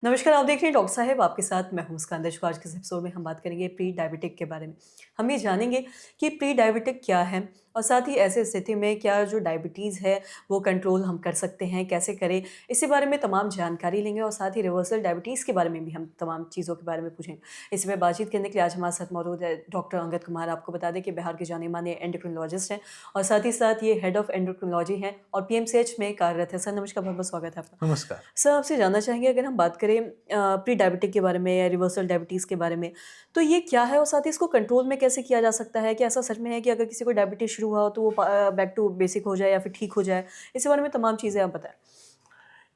नमस्कार, आप देख रहे हैं डॉक्टर साहब आपके साथ मैं हूं मुस्कान। दर्शकों, आज के इस एपिसोड में हम बात करेंगे प्री डायबिटिक के बारे में। हम ये जानेंगे कि प्री डायबिटिक क्या है और साथ ही ऐसे स्थिति में क्या जो डायबिटीज़ है वो कंट्रोल हम कर सकते हैं, कैसे करें? इसी बारे में तमाम जानकारी लेंगे और साथ ही रिवर्सल डायबिटीज़ के बारे में भी हम तमाम चीज़ों के बारे में पूछेंगे। इसमें बातचीत करने के लिए आज हमारे साथ मौजूद है डॉक्टर अंगद कुमार। आपको बता दें कि बिहार के जाने-माने एंडोक्रिनोलॉजिस्ट हैं और साथ ही साथ ये हेड ऑफ एंडोक्रिनोलॉजी हैं और पीएमसीएच में कार्यरत है। सर नमस्कार, बहुत-बहुत स्वागत है आपका। नमस्कार। सर आपसे जानना चाहेंगे, अगर हम बात करें प्री डायबिटिक के बारे में या रिवर्सल डायबिटीज़ के बारे में, तो ये क्या है और साथ ही इसको कंट्रोल में कैसे किया जा सकता है? क्या ऐसा सच में है कि अगर किसी को डायबिटीज़ शुरू हुआ हो तो वो बैक टू बेसिक हो जाए या फिर ठीक हो जाए? इसी बारे में तमाम चीज़ें आप बताएँ।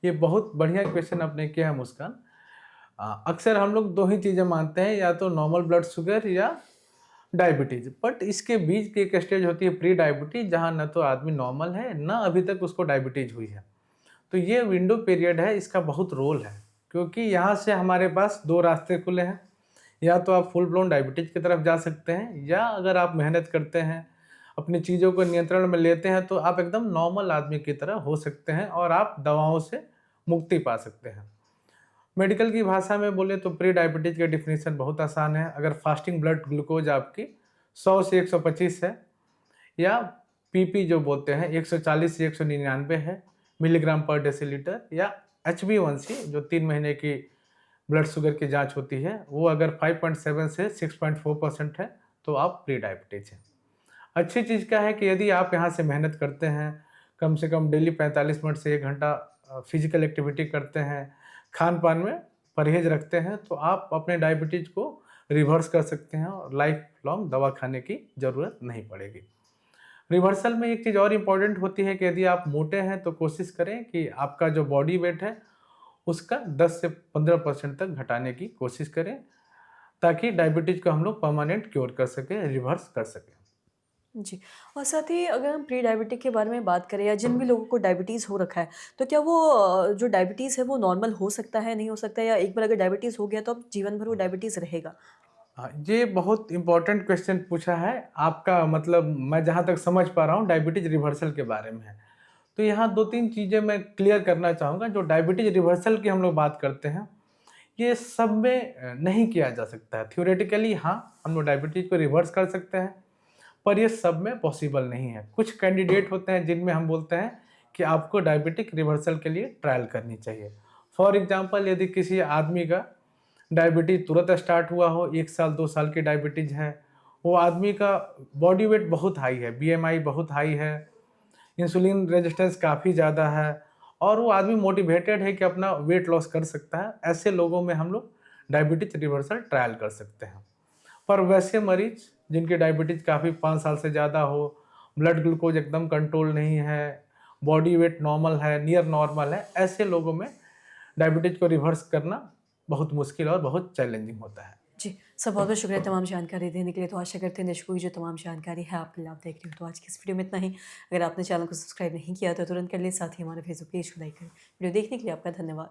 ये बहुत बढ़िया क्वेश्चन आपने किया है मुस्कान। अक्सर हम लोग 2 ही चीज़ें मानते हैं, या तो नॉर्मल ब्लड शुगर या डायबिटीज़। बट इसके बीच की एक स्टेज होती है प्री डायबिटीज़, जहाँ ना तो आदमी नॉर्मल है, ना अभी तक उसको डायबिटीज़ हुई है। तो ये विंडो पीरियड है, इसका बहुत रोल है, क्योंकि यहाँ से हमारे पास 2 रास्ते खुले हैं। या तो आप फुल ब्लोन डायबिटीज़ की तरफ जा सकते हैं, या अगर आप मेहनत करते हैं, अपनी चीज़ों को नियंत्रण में लेते हैं, तो आप एकदम नॉर्मल आदमी की तरह हो सकते हैं और आप दवाओं से मुक्ति पा सकते हैं। मेडिकल की भाषा में बोले तो प्री डायबिटीज़ का डेफिनेशन बहुत आसान है। अगर फास्टिंग ब्लड ग्लूकोज आपकी 100 से 125 है, या पीपी जो बोलते हैं 140 से 199 है मिलीग्राम पर डेसीलीटर, या HbA1c जो 3 महीने की ब्लड शुगर की जांच होती है, वो अगर 5.7 से 6.4% है, तो आप प्री डायबिटीज हैं। अच्छी चीज़ क्या है कि यदि आप यहाँ से मेहनत करते हैं, कम से कम डेली 45 मिनट से 1 घंटा फिजिकल एक्टिविटी करते हैं, खान पान में परहेज रखते हैं, तो आप अपने डायबिटीज़ को रिवर्स कर सकते हैं और लाइफ लॉन्ग दवा खाने की ज़रूरत नहीं पड़ेगी। रिवर्सल में एक चीज़ और इम्पॉर्टेंट होती है कि यदि आप मोटे हैं तो कोशिश करें कि आपका जो बॉडी वेट है उसका 10 से 15% तक घटाने की कोशिश करें, ताकि डायबिटीज़ को हम लोग परमानेंट क्योर कर सकें, रिवर्स कर सकें। जी। और साथ ही अगर हम प्री डायबिटिक के बारे में बात करें या जिन भी लोगों को डायबिटीज़ हो रखा है, तो क्या वो जो डायबिटीज़ है वो नॉर्मल हो सकता है, नहीं हो सकता है, या एक बार अगर डायबिटीज़ हो गया तो अब जीवन भर वो डायबिटीज़ रहेगा? हाँ, ये बहुत इम्पोर्टेंट क्वेश्चन पूछा है आपका। मतलब मैं जहाँ तक समझ पा रहा हूँ डायबिटीज़ रिवर्सल के बारे में है। तो यहाँ 2-3 चीज़ें मैं क्लियर करना चाहूँगा। जो डायबिटीज़ रिवर्सल की हम लोग बात करते हैं, ये सब में नहीं किया जा सकता है। थ्योरेटिकली हाँ, हम लोग डायबिटीज़ को रिवर्स कर सकते हैं, पर ये सब में पॉसिबल नहीं है। कुछ कैंडिडेट होते हैं जिनमें हम बोलते हैं कि आपको डायबिटिक रिवर्सल के लिए ट्रायल करनी चाहिए। फॉर एग्ज़ाम्पल, यदि किसी आदमी का डायबिटीज़ तुरंत स्टार्ट हुआ हो, 1 साल 2 साल की डायबिटीज़ है, वो आदमी का बॉडी वेट बहुत हाई है, बीएमआई बहुत हाई है, इंसुलिन रेजिस्टेंस काफ़ी ज़्यादा है, और वो आदमी मोटिवेटेड है कि अपना वेट लॉस कर सकता है, ऐसे लोगों में हम लोग डायबिटीज़ रिवर्सल ट्रायल कर सकते हैं। पर वैसे मरीज़ जिनकी डायबिटीज़ काफ़ी 5 साल से ज़्यादा हो, ब्लड ग्लूकोज एकदम कंट्रोल नहीं है, बॉडी वेट नॉर्मल है, नियर नॉर्मल है, ऐसे लोगों में डायबिटीज़ को रिवर्स करना बहुत मुश्किल और बहुत चैलेंजिंग होता है। जी, सर बहुत-बहुत शुक्रिया तमाम जानकारी देने के लिए। तो आशा करते हैं दर्शकों की जो तमाम जानकारी है आपके लाभ देख रही हो। तो आज की इस वीडियो में इतना ही। अगर आपने चैनल को सब्सक्राइब नहीं किया तो तुरंत कर लें, साथ ही हमारे फेसबुक पेज को लाइक करें। वीडियो देखने के लिए आपका धन्यवाद।